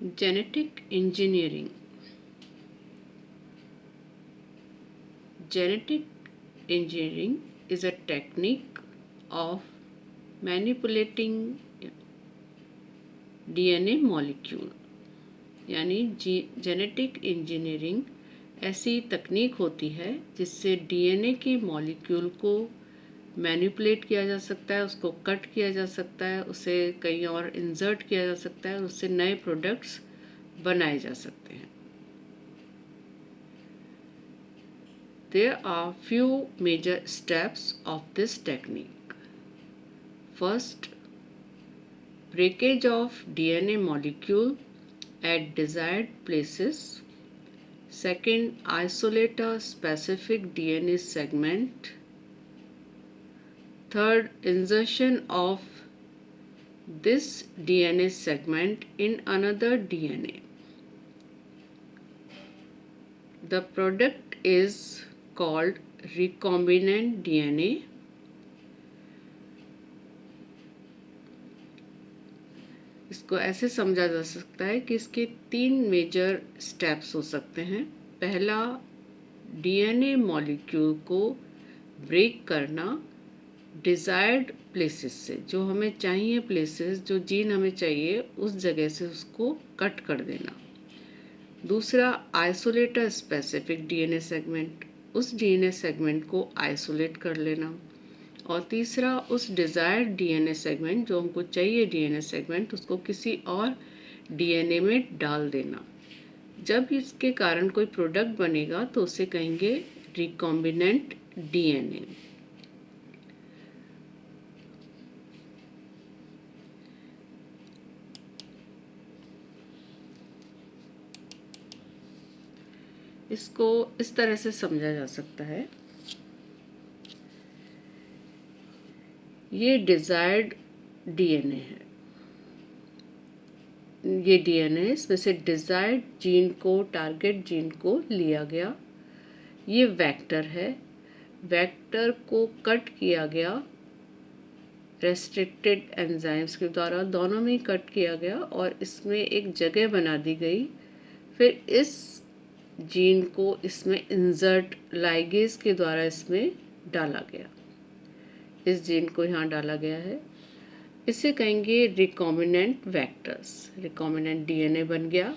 Genetic engineering. Genetic engineering is a technique of manipulating DNA molecule. यानी genetic engineering ऐसी तकनीक होती है जिससे डीएनए के मॉलिक्यूल को मैनिपुलेट किया जा सकता है, उसको कट किया जा सकता है, उसे कहीं और इंसर्ट किया जा सकता है, उससे नए प्रोडक्ट्स बनाए जा सकते हैं. There are few major steps of this technique. First, breakage of DNA molecule at desired places. Second, isolate a specific DNA segment. Third, insertion of this DNA segment in another DNA. The product is called recombinant DNA. इसको ऐसे समझा जा सकता है कि इसके 3 major steps हो सकते हैं. पहला, डीएनए मॉलिक्यूल को ब्रेक करना डिज़ायर्ड प्लेसेस से, जो हमें चाहिए प्लेसेस, जो जीन हमें चाहिए उस जगह से उसको कट कर देना. दूसरा, isolate a specific DNA segment, उस डीएनए सेगमेंट को आइसोलेट कर लेना. और तीसरा, उस डिज़ायर्ड डीएनए सेगमेंट, जो हमको चाहिए डीएनए सेगमेंट, उसको किसी और डीएनए में डाल देना. जब इसके कारण कोई प्रोडक्ट बनेगा तो उसे कहेंगे रिकॉम्बिनेंट डीएनए. इसको इस तरह से समझा जा सकता है. ये डिज़ायर्ड डीएनए है. ये डीएनए, इसमें से डिज़ायर्ड जीन को, टारगेट जीन को लिया गया. ये वेक्टर है. वेक्टर को कट किया गया रेस्ट्रिक्टेड एंजाइम्स के द्वारा, दोनों में ही कट किया गया और इसमें एक जगह बना दी गई. फिर इस जीन को इसमें इंसर्ट लाइगेज के द्वारा इसमें डाला गया. इस जीन को यहाँ डाला गया है. इसे कहेंगे रिकॉम्बिनेंट वेक्टर्स. रिकॉम्बिनेंट डीएनए बन गया.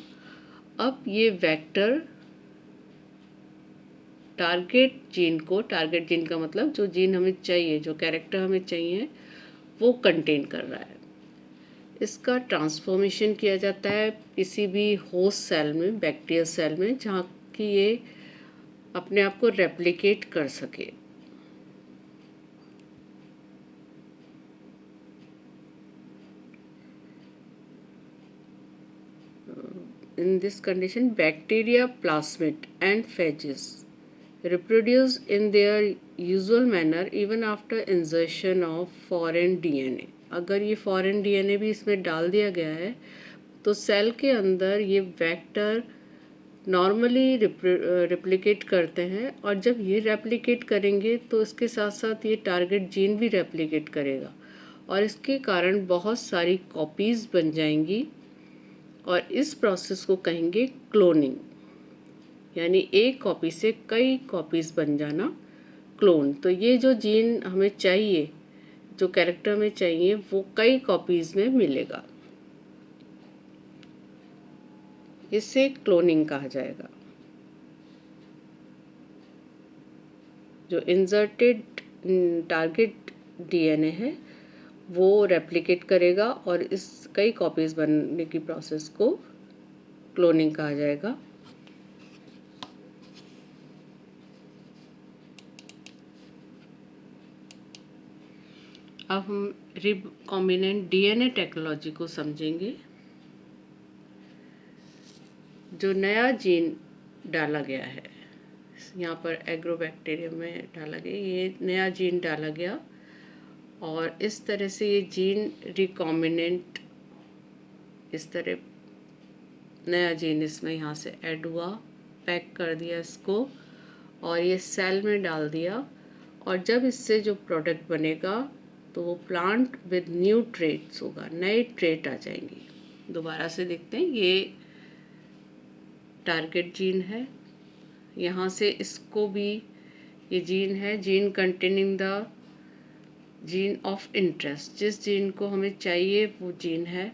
अब ये वेक्टर टारगेट जीन को, टारगेट जीन का मतलब जो जीन हमें चाहिए, जो कैरेक्टर हमें चाहिए, वो कंटेन कर रहा है. इसका ट्रांसफॉर्मेशन किया जाता है किसी भी होस्ट सेल में, बैक्टीरियल सेल में, जहाँ कि ये अपने आप को रेप्लिकेट कर सके. In this condition, bacteria, plasmid and phages reproduce in their usual manner even after insertion of foreign DNA. अगर ये फॉरेन डीएनए भी इसमें डाल दिया गया है तो सेल के अंदर ये वेक्टर नॉर्मली रेप्लिकेट करते हैं, और जब ये रेप्लिकेट करेंगे तो इसके साथ साथ ये टारगेट जीन भी रेप्लिकेट करेगा और इसके कारण बहुत सारी कॉपीज़ बन जाएंगी. और इस प्रोसेस को कहेंगे क्लोनिंग. यानी एक कॉपी से कई कॉपीज़ बन जाना, क्लोन. तो ये जो जीन हमें चाहिए, जो कैरेक्टर हमें चाहिए, वो कई कॉपीज़ में मिलेगा. इसे क्लोनिंग कहा जाएगा. जो इंसर्टेड टारगेट डीएनए है वो रेप्लिकेट करेगा और इस कई कॉपीज़ बनने की प्रोसेस को क्लोनिंग कहा जाएगा. अब हम रिकॉम्बिनेंट डीएनए टेक्नोलॉजी को समझेंगे. जो नया जीन डाला गया है, यहाँ पर एग्रोबैक्टीरियम में डाला गया, ये नया जीन डाला गया और इस तरह से ये जीन रिकॉम्बिनेंट, इस तरह नया जीन इसमें यहाँ से ऐड हुआ, पैक कर दिया इसको और ये सेल में डाल दिया. और जब इससे जो प्रोडक्ट बनेगा तो वो प्लांट विद न्यू ट्रेट्स होगा, नए ट्रेट आ जाएंगी. दोबारा से देखते हैं, ये टारगेट जीन है, यहाँ से इसको भी, ये जीन है, gene containing the gene of interest, जिस जीन को हमें चाहिए वो जीन है,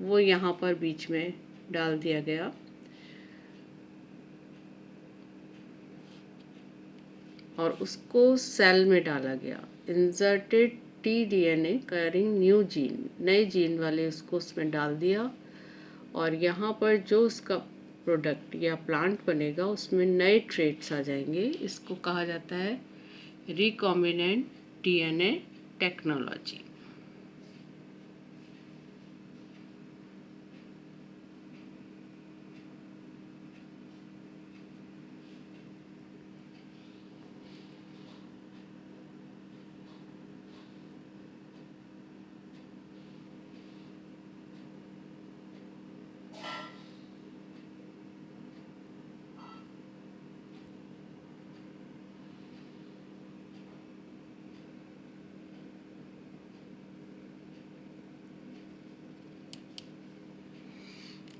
वो यहाँ पर बीच में डाल दिया गया। और उसको सेल में डाला गया। Inserted tDNA carrying new gene, नए जीन वाले उसको उसमें डाल दिया। और यहाँ पर जो उसका प्रोडक्ट या प्लांट बनेगा उसमें नए ट्रेट्स आ जाएंगे। इसको कहा जाता है रिकॉम्बिनेंट DNA टेक्नोलॉजी।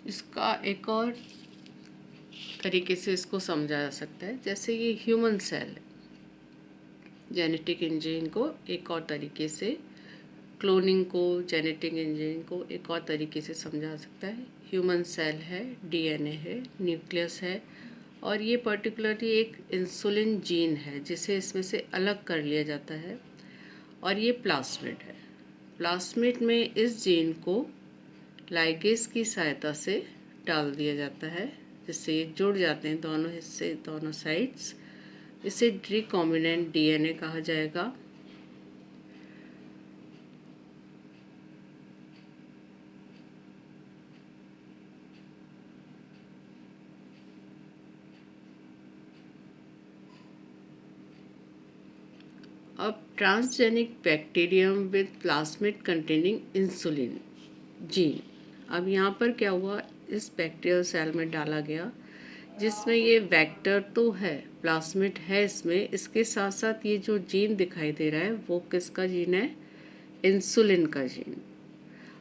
इसका एक और तरीके से इसको समझा जा सकता है, जैसे ये ह्यूमन सेल है, जेनेटिक इंजीनियरिंग को एक और तरीके से, क्लोनिंग को, जेनेटिक इंजीनियरिंग को एक और तरीके से समझा सकता है। ह्यूमन सेल है, DNA है, न्यूक्लियस है, और ये पर्टिकुलरली एक इंसुलिन जीन है जिसे इसमें से अलग कर लिया जाता है, और ये प्लास्मिड है। प्लास्मिड में इस जीन को लाइगेज की सहायता से डाल दिया जाता है, जिससे ये जुड़ जाते हैं दोनों हिस्से, दोनों साइड्स। इसे रिकॉम्बिनेंट DNA कहा जाएगा। अब transgenic bacterium with plasmid containing insulin gene. अब यहाँ पर क्या हुआ, इस बैक्टीरियल सेल में डाला गया जिसमें ये वेक्टर तो है, प्लास्मिड है इसमें, इसके साथ साथ ये जो जीन दिखाई दे रहा है वो किसका जीन है, इंसुलिन का जीन।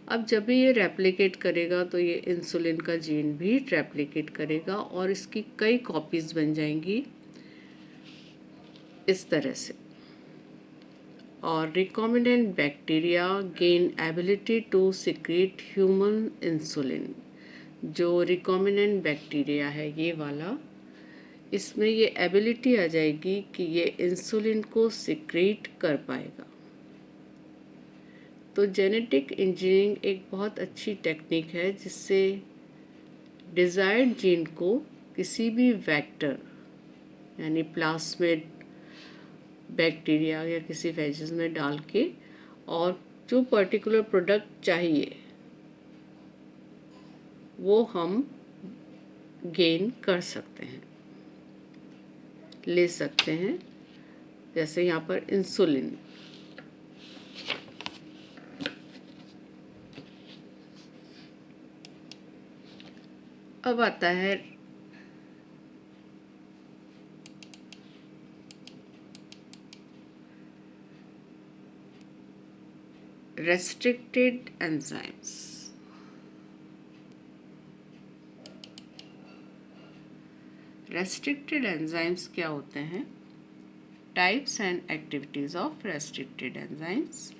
अब जब भी ये रेप्लिकेट करेगा तो ये इंसुलिन का जीन भी रेप्लिकेट करेगा और इसकी कई कॉपीज बन जाएंगी इस तरह से। और recombinant bacteria gain ability to secrete human insulin. जो रिकॉम्बिनेंट बैक्टीरिया है ये वाला, इसमें ये एबिलिटी आ जाएगी कि ये इंसुलिन को सिक्रीट कर पाएगा। तो जेनेटिक इंजीनियरिंग एक बहुत अच्छी टेक्निक है जिससे डिज़ायर्ड जीन को किसी भी वेक्टर यानी प्लास्मिड, बैक्टीरिया या किसी फेजेस में डाल के और जो पर्टिकुलर प्रोडक्ट चाहिए वो हम गेन कर सकते हैं, ले सकते हैं। जैसे यहाँ पर इंसुलिन, अब आता है restricted enzymes। रेस्ट्रिक्टेड एंजाइम्स क्या होते हैं? Types and activities of restricted enzymes.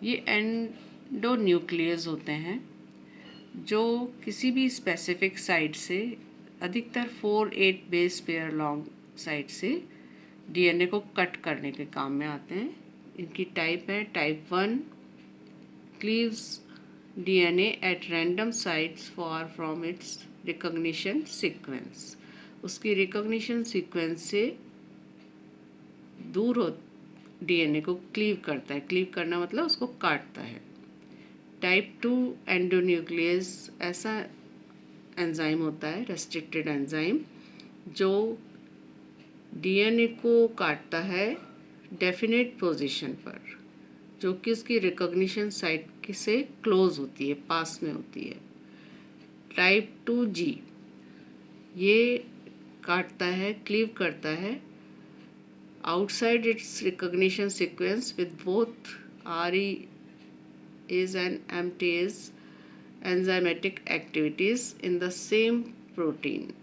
ये एंडोन्यूक्लियस होते हैं जो किसी भी स्पेसिफिक साइट से, अधिकतर 4-8 बेस पेयर लॉन्ग साइट से DNA को कट करने के काम में आते हैं। इनकी टाइप है type 1, cleaves DNA at random sites for from its recognition sequence. उसकी रिकॉग्निशन सीक्वेंस से दूर हो DNA को क्लीव करता है, क्लीव करना मतलब उसको काटता है। टाइप 2 एंडोन्यूक्लियस ऐसा एंजाइम होता है, रेस्ट्रिक्टेड एंजाइम, जो DNA को काटता है डेफिनेट पोजीशन पर, जो कि उसकी रिकॉग्निशन साइट से क्लोज होती है, पास में होती है। टाइप 2G ये काटता है, क्लीव करता है outside it's recognition sequence with both REase and MTase enzymatic activities in the same protein.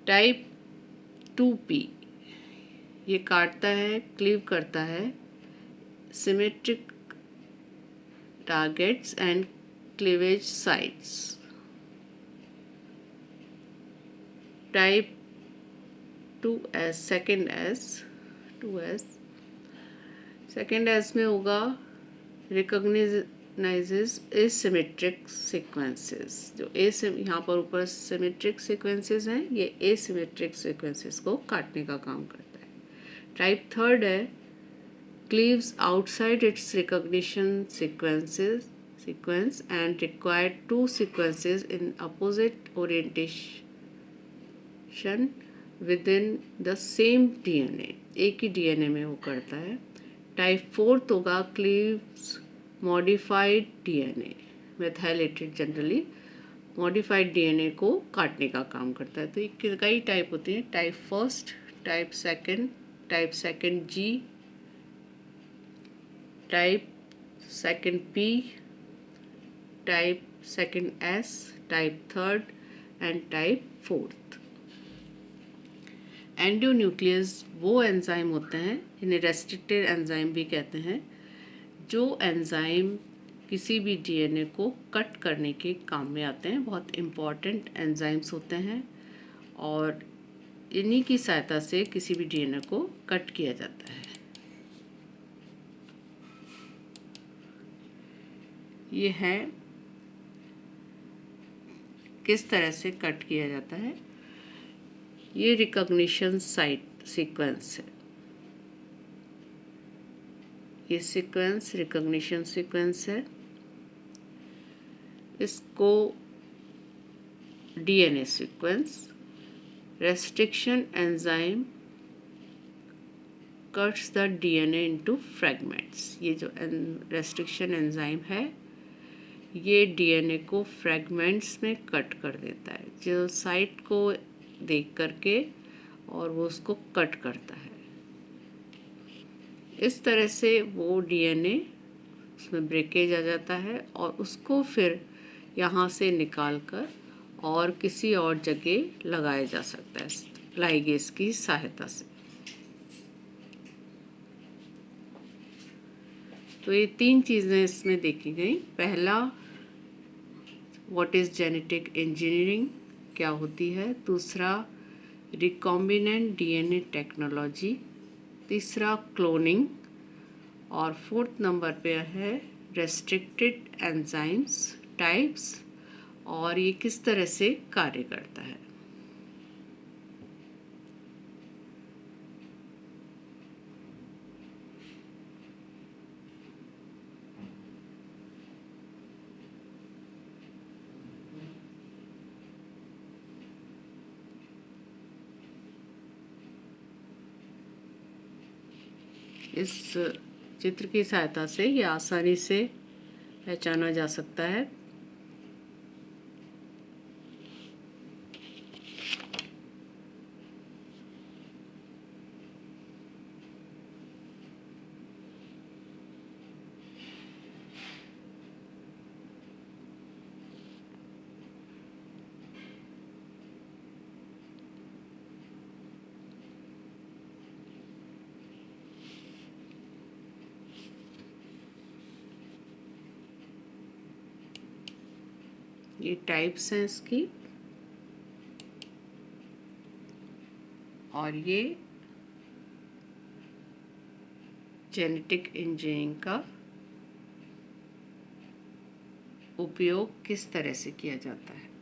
Type 2P, ये काटता है, क्लीव करता है symmetric targets and cleavage sites. Type 2S, second S में होगा recognizes asymmetric sequences. जो यहाँ पर ऊपर symmetric sequences हैं, ये asymmetric sequences को काटने का काम करता है. Type 3rd है cleaves outside its recognition sequence and require two sequences in opposite orientation within the same DNA. एक ही DNA में वो करता है. Type 4 होगा cleaves modified DNA, methylated generally modified DNA को काटने का काम करता है. तो कई टाइप होती हैं. Type 1, Type 2 G, Type 2 P, Type 2 S, Type 3rd and Type 4th. Endonuclease वो एंजाइम होते हैं, इन्हें रेस्ट्रिक्टेड एंजाइम भी कहते हैं, जो एंजाइम किसी भी डीएनए को कट करने के काम में आते हैं. बहुत इम्पॉर्टेंट एंजाइम्स होते हैं और इन्हीं की सहायता से किसी भी डीएनए को कट किया जाता है. ये है किस तरह से कट किया जाता है. ये रिकॉग्निशन साइट सीक्वेंस है. ये सीक्वेंस रिकॉग्निशन सीक्वेंस है. इसको DNA sequence. Restriction enzyme cuts the DNA into fragments. ये जो रेस्ट्रिक्शन एंजाइम है ये डीएनए को फ्रैगमेंट्स में कट कर देता है, जो साइट को देख करके, और वो उसको कट करता है. इस तरह से वो डीएनए उसमें ब्रेकेज आ जाता है और उसको फिर यहाँ से निकाल कर और किसी और जगह लगाया जा सकता है लाइगेज की सहायता से. तो ये 3 चीज़ें इसमें देखी गई. पहला, व्हाट इज़ जेनेटिक इंजीनियरिंग, क्या होती है. दूसरा, रिकॉम्बिनेंट डीएनए टेक्नोलॉजी. तीसरा, क्लोनिंग. और 4th नंबर पे है रेस्ट्रिक्टेड एंजाइम्स टाइप्स और ये किस तरह से कार्य करता है. इस चित्र की सहायता से ये आसानी से पहचाना जा सकता है. ये टाइप्स हैं इसकी और ये जेनेटिक इंजीनियरिंग का उपयोग किस तरह से किया जाता है.